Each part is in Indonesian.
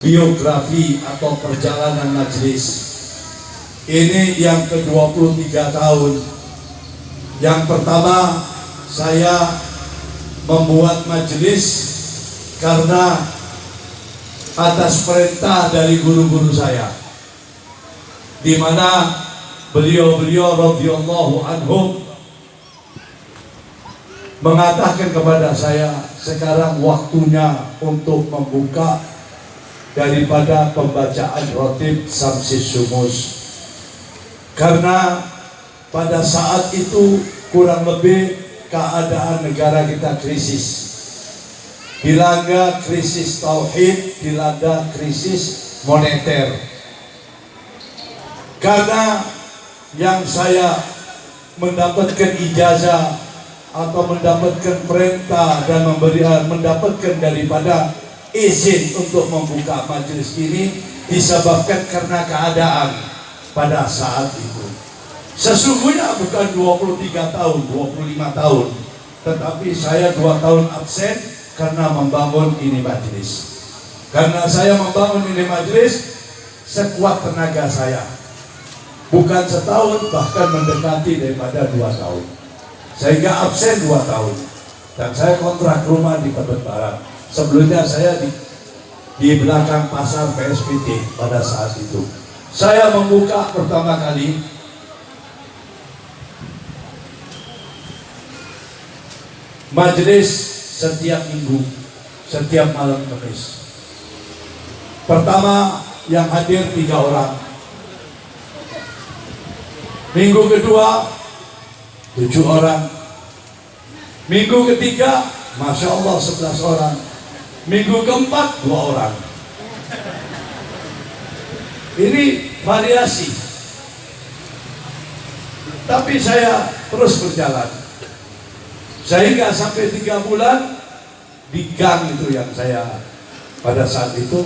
biografi atau perjalanan majelis. Ini yang ke-23 tahun. Yang pertama, saya membuat majelis karena atas perintah dari guru-guru saya, di mana beliau-beliau radhiyallahu anhum mengatakan kepada saya, sekarang waktunya untuk membuka daripada pembacaan rotib Samsis Sumus, karena pada saat itu kurang lebih keadaan negara kita krisis, dilanda krisis tauhid, dilanda krisis moneter. Karena yang saya mendapatkan ijazah atau mendapatkan perintah dan mendapatkan daripada izin untuk membuka majelis ini disebabkan karena keadaan pada saat itu. Sesungguhnya bukan 23 tahun, 25 tahun, tetapi saya 2 tahun absen karena membangun ini majelis. Karena saya membangun ini majelis sekuat tenaga saya. Bukan setahun, bahkan mendekati daripada 2 tahun. Sehingga absen 2 tahun. Dan saya kontrak rumah di Tebet Barat. Sebelumnya saya di belakang pasar PSPT pada saat itu. Saya membuka pertama kali majelis setiap minggu, setiap malam Kamis. Pertama yang hadir 3 orang. Minggu kedua 7 orang. Minggu ketiga Masya Allah 11 orang. Minggu keempat 2 orang. Ini variasi. Tapi saya terus berjalan. Sehingga sampai 3 bulan di gang itu yang saya pada saat itu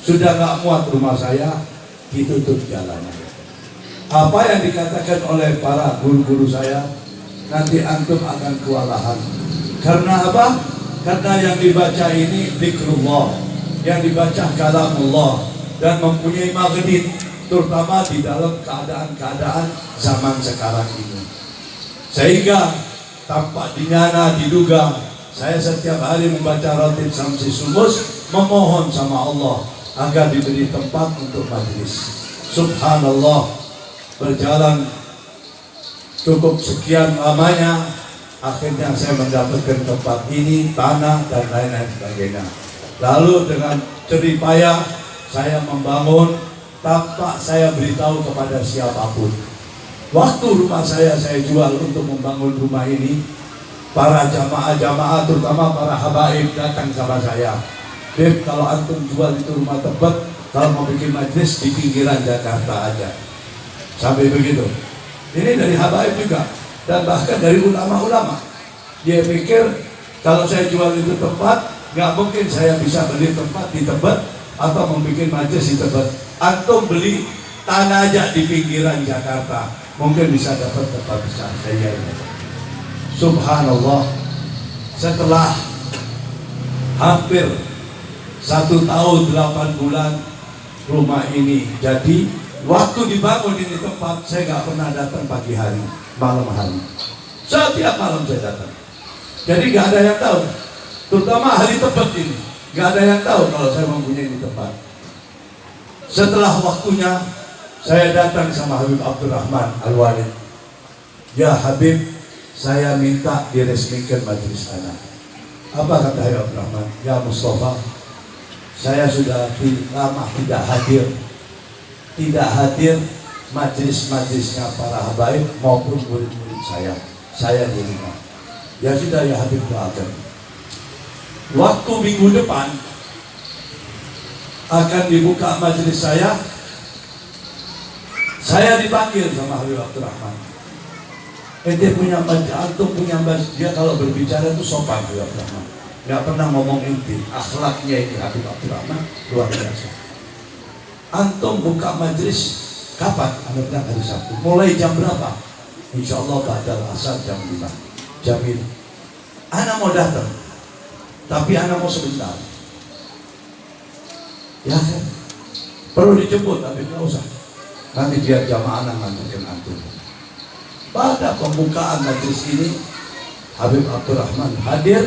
sudah nggak muat rumah saya, ditutup jalannya. Apa yang dikatakan oleh para guru-guru saya, nanti antum akan kewalahan. Karena apa? Karena yang dibaca ini zikrullah, yang dibaca kalamullah, dan mempunyai magnet, terutama di dalam keadaan-keadaan zaman sekarang ini. Sehingga tanpa dinyana diduga, saya setiap hari membaca rotib Samsis Sumus, memohon sama Allah agar diberi tempat untuk majelis. Subhanallah, berjalan cukup sekian lamanya, akhirnya saya mendapatkan tempat ini, tanah dan lain-lain sebagainya. Lalu dengan jerih payah saya membangun tanpa saya beritahu kepada siapapun. Waktu rumah saya jual untuk membangun rumah ini, para jamaah-jamaah terutama para habaib datang sama saya. Beb, kalau antum jual itu rumah Tebet, kalau mau bikin majlis di pinggiran Jakarta aja. Sampai begitu. Ini dari habaib juga, dan bahkan dari ulama-ulama. Dia pikir kalau saya jual itu tempat, nggak mungkin saya bisa beli tempat di Tebet atau membuat majlis di Tebet. Antum beli tanah aja di pinggiran Jakarta, mungkin bisa dapat tempat besar. Saya Subhanallah, setelah hampir 1 tahun 8 bulan rumah ini jadi. Waktu dibangun ini tempat, saya nggak pernah datang pagi hari, malam hari. Setiap malam saya datang. Jadi nggak ada yang tahu, terutama hari Tebet ini, nggak ada yang tahu kalau saya mempunyai ini tempat. Setelah waktunya, saya datang sama Habib Abdurrahman Al-Walid. Ya Habib, saya minta diresmikan majelis anak. Apa kata Habib Abdurrahman? Ya Mustafa, saya sudah lama tidak hadir majelis-majelisnya para habaib maupun murid-murid saya di rumah. Ya sudah ya Habib, doakan. Waktu minggu depan akan dibuka majelis saya dipanggil sama Habib Abdurrahman. Dia punya antum punya dia kalau berbicara itu sopan Habib Abdurrahman. Nggak pernah ngomong inti, akhlaknya ini Habib Abdurrahman luar biasa. Antum buka majelis kapan? Anda bilang hari Sabtu. Mulai jam berapa? Insya Allah ba'dal asar jam 5. Jamil. Anak mau datang, tapi anak mau sebentar. Ya kan? Perlu dijemput tapi nggak usah. Nanti biar jamaah ngantukin antum. Pada pembukaan majelis ini Habib Abdurrahman hadir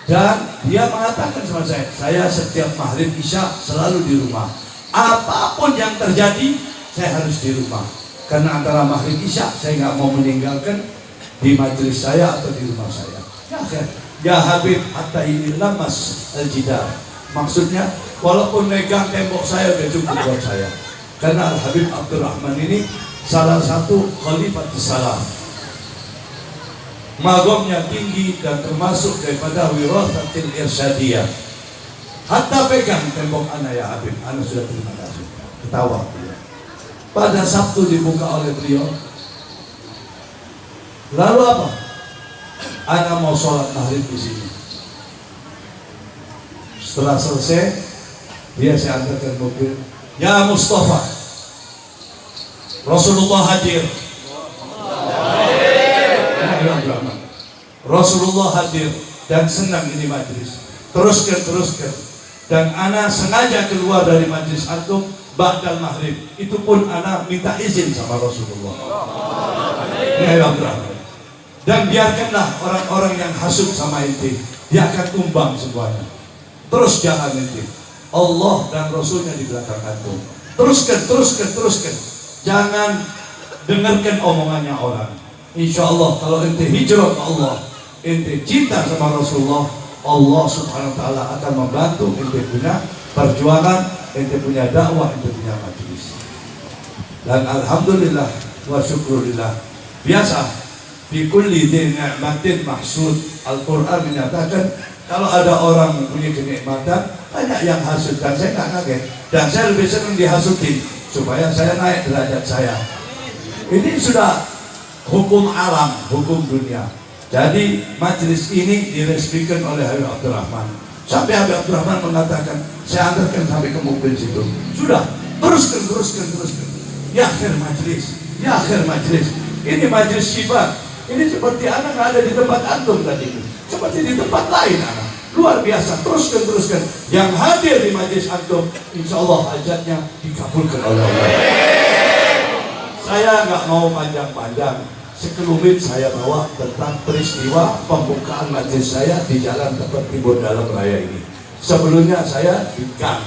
dan dia mengatakan sama saya setiap maghrib isya selalu di rumah. Apapun yang terjadi, saya harus di rumah. Karena antara maghrib isya saya nggak mau meninggalkan di majelis saya atau di rumah saya. Ya kan? Ya Habib hatta ini lamas al-jidar. Maksudnya walaupun megang tembok saya udah cukup buat saya. Karena Habib Abdurrahman ini salah satu khalifatus salam. Magomnya tinggi dan termasuk daripada wirathatil irsyadiyah. Hatta pegang tembok anak ya Habib, anak sudah terima kasih. Ketawa beliau. Pada Sabtu dibuka oleh beliau. Lalu apa? Anak mau sholat maghrib di sini. Setelah selesai, dia saya antarkan mobil. Ya Mustafa, Rasulullah hadir. Rasulullah hadir dan senang ini majlis. Teruskan. Dan ana sengaja keluar dari majlis antum ba'dal maghrib. Itu pun ana minta izin sama Rasulullah. Dan biarkanlah orang-orang yang hasud sama ente, dia akan tumbang semuanya. Terus jangan ente. Allah dan Rasulnya di belakang antum. Teruskan. Jangan dengarkan omongannya orang. Insya Allah kalau ente hijrah ke Allah, ente cinta sama Rasulullah, Allah subhanahu wa ta'ala akan membantu ente punya perjuangan, ente punya dakwah, ente punya majelis. Dan alhamdulillah wa syukurillah. Biasa fi kulli dhi ni'matin mahsud. Al-Quran menyatakan kalau ada orang punya kenikmatan banyak yang hasud, dan saya nggak kaget, dan saya lebih senang dihasudin supaya saya naik derajat saya. Ini sudah hukum alam, hukum dunia. Jadi majelis ini diresmikan oleh Habib Abdurrahman. Sampai Habib Abdurrahman mengatakan, saya antarkan sampai ke mobil situ. Sudah, teruskan. Ya akhir majelis. Ini majelis syifa. Ini seperti anak ada di tempat antum tadi. Seperti di tempat lain anak. Luar biasa, teruskan. Yang hadir di majelis antum, insya Allah hajatnya dikabulkan oleh Allah. Saya nggak mau panjang-panjang. Sekelumit saya bawa tentang peristiwa pembukaan majelis saya di Jalan Tebet Timur Dalam Raya ini. Sebelumnya saya di Gang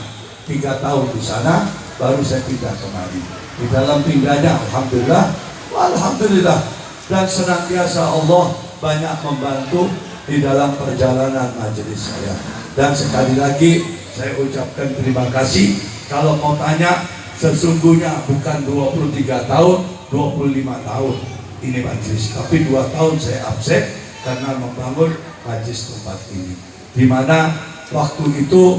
3 tahun di sana, baru saya pindah kemari. Di dalam pindahnya alhamdulillah, dan senantiasa Allah banyak membantu di dalam perjalanan majelis saya. Dan sekali lagi saya ucapkan terima kasih. Kalau mau tanya, sesungguhnya bukan 23 tahun, 25 tahun ini majelis, tapi 2 tahun saya absen karena membangun majelis tempat ini, di mana waktu itu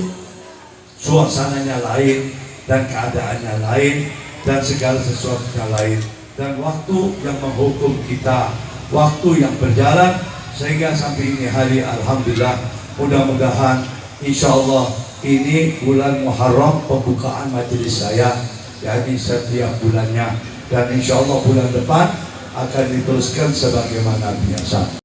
suasananya lain dan keadaannya lain dan segala sesuatunya lain, dan waktu yang menghukum kita, waktu yang berjalan sehingga sampai ini hari alhamdulillah. Mudah-mudahan insya Allah ini bulan Muharram pembukaan majelis saya, jadi setiap bulannya, dan insya Allah bulan depan akan diteruskan sebagaimana biasa.